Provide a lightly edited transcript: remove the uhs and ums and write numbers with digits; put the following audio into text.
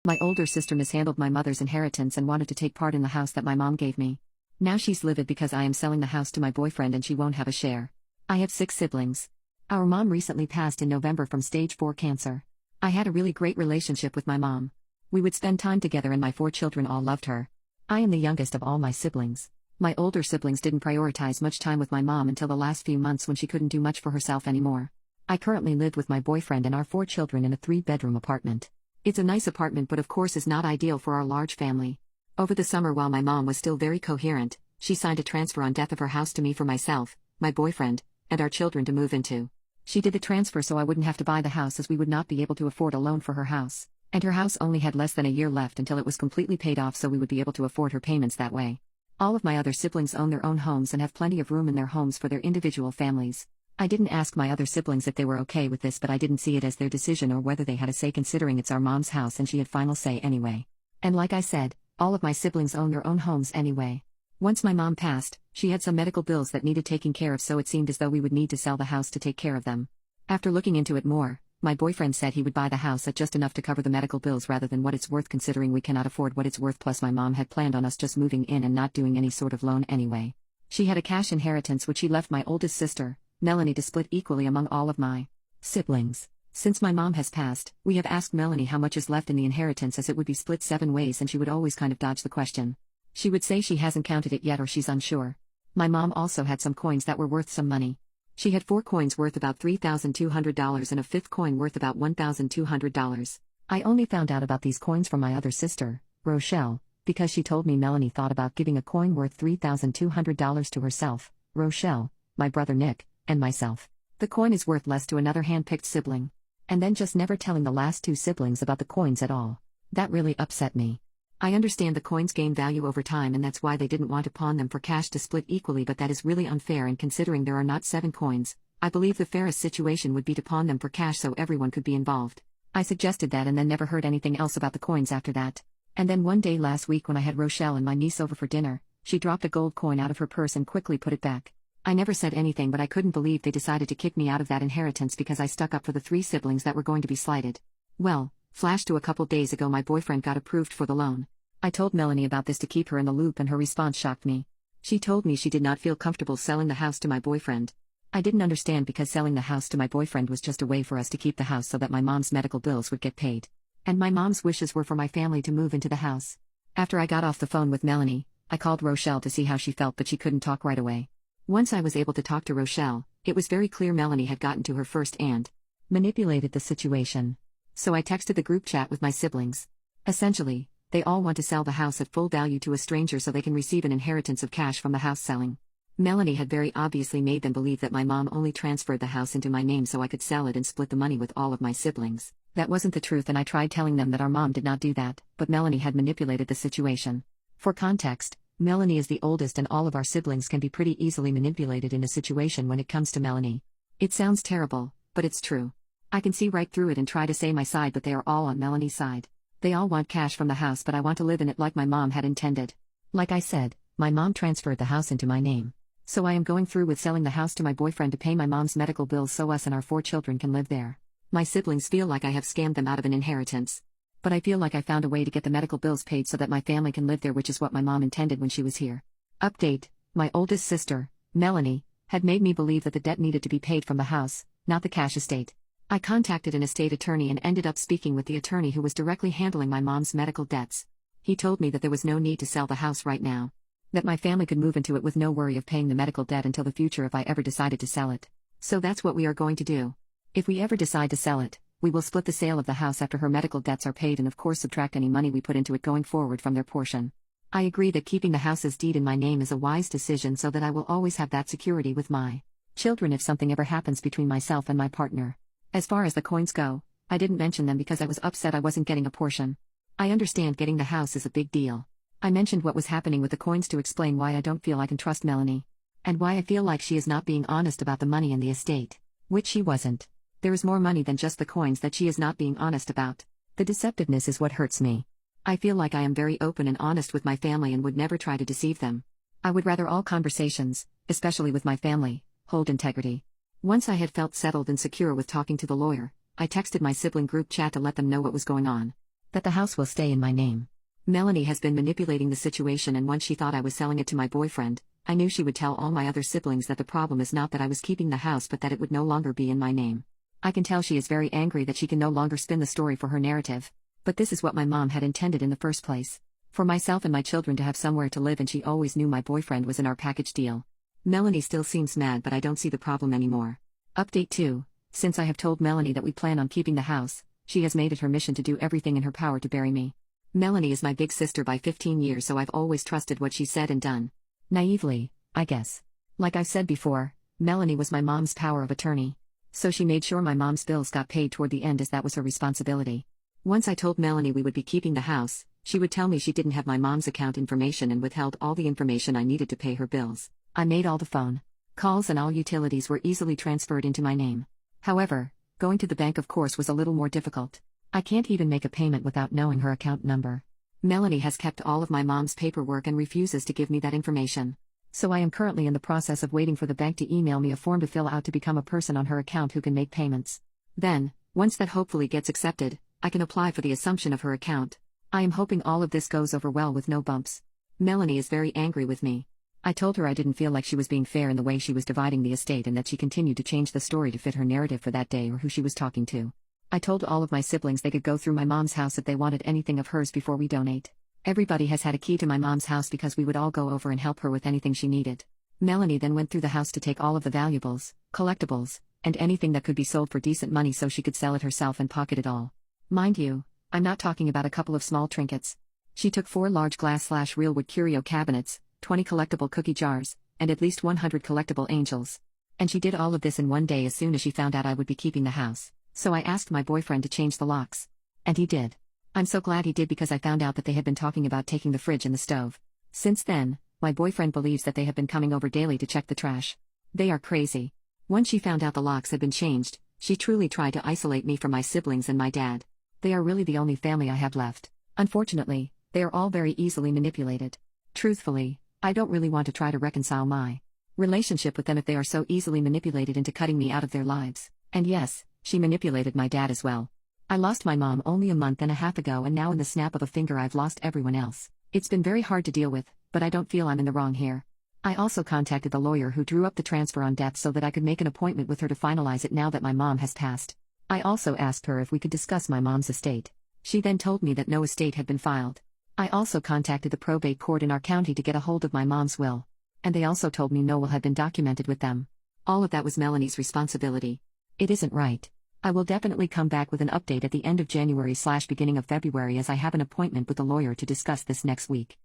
My older sister mishandled my mother's inheritance and wanted to take part in the house that my mom gave me. Now she's livid because I am selling the house to my boyfriend and she won't have a share. I have 6 siblings. Our mom recently passed in November from stage 4 cancer. I had a really great relationship with my mom. We would spend time together and my 4 children all loved her. I am the youngest of all my siblings. My older siblings didn't prioritize much time with my mom until the last few months when she couldn't do much for herself anymore. I currently live with my boyfriend and our 4 children in a 3-bedroom apartment. It's a nice apartment but of course is not ideal for our large family. Over the summer while my mom was still very coherent, she signed a transfer on death of her house to me for myself, my boyfriend, and our children to move into. She did the transfer so I wouldn't have to buy the house as we would not be able to afford a loan for her house, and her house only had less than a year left until it was completely paid off so we would be able to afford her payments that way. All of my other siblings own their own homes and have plenty of room in their homes for their individual families. I didn't ask my other siblings if they were okay with this but I didn't see it as their decision or whether they had a say considering it's our mom's house and she had final say anyway. And like I said, all of my siblings own their own homes anyway. Once my mom passed, she had some medical bills that needed taking care of so it seemed as though we would need to sell the house to take care of them. After looking into it more, my boyfriend said he would buy the house at just enough to cover the medical bills rather than what it's worth considering we cannot afford what it's worth plus my mom had planned on us just moving in and not doing any sort of loan anyway. She had a cash inheritance which she left my oldest sister, Melanie, to split equally among all of my siblings. Since my mom has passed, we have asked Melanie how much is left in the inheritance as it would be split 7 ways and she would always kind of dodge the question. She would say she hasn't counted it yet or she's unsure. My mom also had some coins that were worth some money. She had 4 coins worth about $3,200 and a 5th coin worth about $1,200. I only found out about these coins from my other sister, Rochelle, because she told me Melanie thought about giving a coin worth $3,200 to herself, Rochelle, my brother Nick, and myself. The coin is worth less to another hand-picked sibling. And then just never telling the last 2 siblings about the coins at all. That really upset me. I understand the coins gain value over time and that's why they didn't want to pawn them for cash to split equally but that is really unfair and considering there are not 7 coins, I believe the fairest situation would be to pawn them for cash so everyone could be involved. I suggested that and then never heard anything else about the coins after that. And then one day last week when I had Rochelle and my niece over for dinner, she dropped a gold coin out of her purse and quickly put it back. I never said anything but I couldn't believe they decided to kick me out of that inheritance because I stuck up for the 3 siblings that were going to be slighted. Well, flash to a couple days ago my boyfriend got approved for the loan. I told Melanie about this to keep her in the loop and her response shocked me. She told me she did not feel comfortable selling the house to my boyfriend. I didn't understand because selling the house to my boyfriend was just a way for us to keep the house so that my mom's medical bills would get paid. And my mom's wishes were for my family to move into the house. After I got off the phone with Melanie, I called Rochelle to see how she felt but she couldn't talk right away. Once I was able to talk to Rochelle, it was very clear Melanie had gotten to her first and manipulated the situation. So I texted the group chat with my siblings. Essentially, they all want to sell the house at full value to a stranger so they can receive an inheritance of cash from the house selling. Melanie had very obviously made them believe that my mom only transferred the house into my name so I could sell it and split the money with all of my siblings. That wasn't the truth and I tried telling them that our mom did not do that, but Melanie had manipulated the situation. For context, Melanie is the oldest and all of our siblings can be pretty easily manipulated in a situation when it comes to Melanie. It sounds terrible, but it's true. I can see right through it and try to say my side but they are all on Melanie's side. They all want cash from the house but I want to live in it like my mom had intended. Like I said, my mom transferred the house into my name. So I am going through with selling the house to my boyfriend to pay my mom's medical bills so us and our 4 children can live there. My siblings feel like I have scammed them out of an inheritance. But I feel like I found a way to get the medical bills paid so that my family can live there, which is what my mom intended when she was here. Update: my oldest sister, Melanie, had made me believe that the debt needed to be paid from the house, not the cash estate. I contacted an estate attorney and ended up speaking with the attorney who was directly handling my mom's medical debts. He told me that there was no need to sell the house right now. That my family could move into it with no worry of paying the medical debt until the future if I ever decided to sell it. So that's what we are going to do. If we ever decide to sell it, we will split the sale of the house after her medical debts are paid and of course subtract any money we put into it going forward from their portion. I agree that keeping the house's deed in my name is a wise decision so that I will always have that security with my children if something ever happens between myself and my partner. As far as the coins go, I didn't mention them because I was upset I wasn't getting a portion. I understand getting the house is a big deal. I mentioned what was happening with the coins to explain why I don't feel I can trust Melanie. And why I feel like she is not being honest about the money in the estate. Which she wasn't. There is more money than just the coins that she is not being honest about. The deceptiveness is what hurts me. I feel like I am very open and honest with my family and would never try to deceive them. I would rather all conversations, especially with my family, hold integrity. Once I had felt settled and secure with talking to the lawyer, I texted my sibling group chat to let them know what was going on. That the house will stay in my name. Melanie has been manipulating the situation, and once she thought I was selling it to my boyfriend, I knew she would tell all my other siblings that the problem is not that I was keeping the house but that it would no longer be in my name. I can tell she is very angry that she can no longer spin the story for her narrative. But this is what my mom had intended in the first place. For myself and my children to have somewhere to live, and she always knew my boyfriend was in our package deal. Melanie still seems mad, but I don't see the problem anymore. Update 2. Since I have told Melanie that we plan on keeping the house, she has made it her mission to do everything in her power to bury me. Melanie is my big sister by 15 years, so I've always trusted what she said and done. Naively, I guess. Like I've said before, Melanie was my mom's power of attorney. So she made sure my mom's bills got paid toward the end, as that was her responsibility. Once I told Melanie we would be keeping the house, she would tell me she didn't have my mom's account information and withheld all the information I needed to pay her bills. I made all the phone calls and all utilities were easily transferred into my name. However, going to the bank of course was a little more difficult. I can't even make a payment without knowing her account number. Melanie has kept all of my mom's paperwork and refuses to give me that information. So I am currently in the process of waiting for the bank to email me a form to fill out to become a person on her account who can make payments. Then, once that hopefully gets accepted, I can apply for the assumption of her account. I am hoping all of this goes over well with no bumps. Melanie is very angry with me. I told her I didn't feel like she was being fair in the way she was dividing the estate, and that she continued to change the story to fit her narrative for that day or who she was talking to. I told all of my siblings they could go through my mom's house if they wanted anything of hers before we donate. Everybody has had a key to my mom's house because we would all go over and help her with anything she needed. Melanie then went through the house to take all of the valuables, collectibles, and anything that could be sold for decent money so she could sell it herself and pocket it all. Mind you, I'm not talking about a couple of small trinkets. She took 4 large glass/real wood curio cabinets, 20 collectible cookie jars, and at least 100 collectible angels. And she did all of this in one day as soon as she found out I would be keeping the house. So I asked my boyfriend to change the locks. And he did. I'm so glad he did, because I found out that they had been talking about taking the fridge and the stove. Since then, my boyfriend believes that they have been coming over daily to check the trash. They are crazy. Once she found out the locks had been changed, she truly tried to isolate me from my siblings and my dad. They are really the only family I have left. Unfortunately, they are all very easily manipulated. Truthfully, I don't really want to try to reconcile my relationship with them if they are so easily manipulated into cutting me out of their lives. And yes, she manipulated my dad as well. I lost my mom only a month and a half ago, and now in the snap of a finger I've lost everyone else. It's been very hard to deal with, but I don't feel I'm in the wrong here. I also contacted the lawyer who drew up the transfer on death so that I could make an appointment with her to finalize it now that my mom has passed. I also asked her if we could discuss my mom's estate. She then told me that no estate had been filed. I also contacted the probate court in our county to get a hold of my mom's will. And they also told me no will had been documented with them. All of that was Melanie's responsibility. It isn't right. I will definitely come back with an update at the end of January/beginning of February, as I have an appointment with the lawyer to discuss this next week.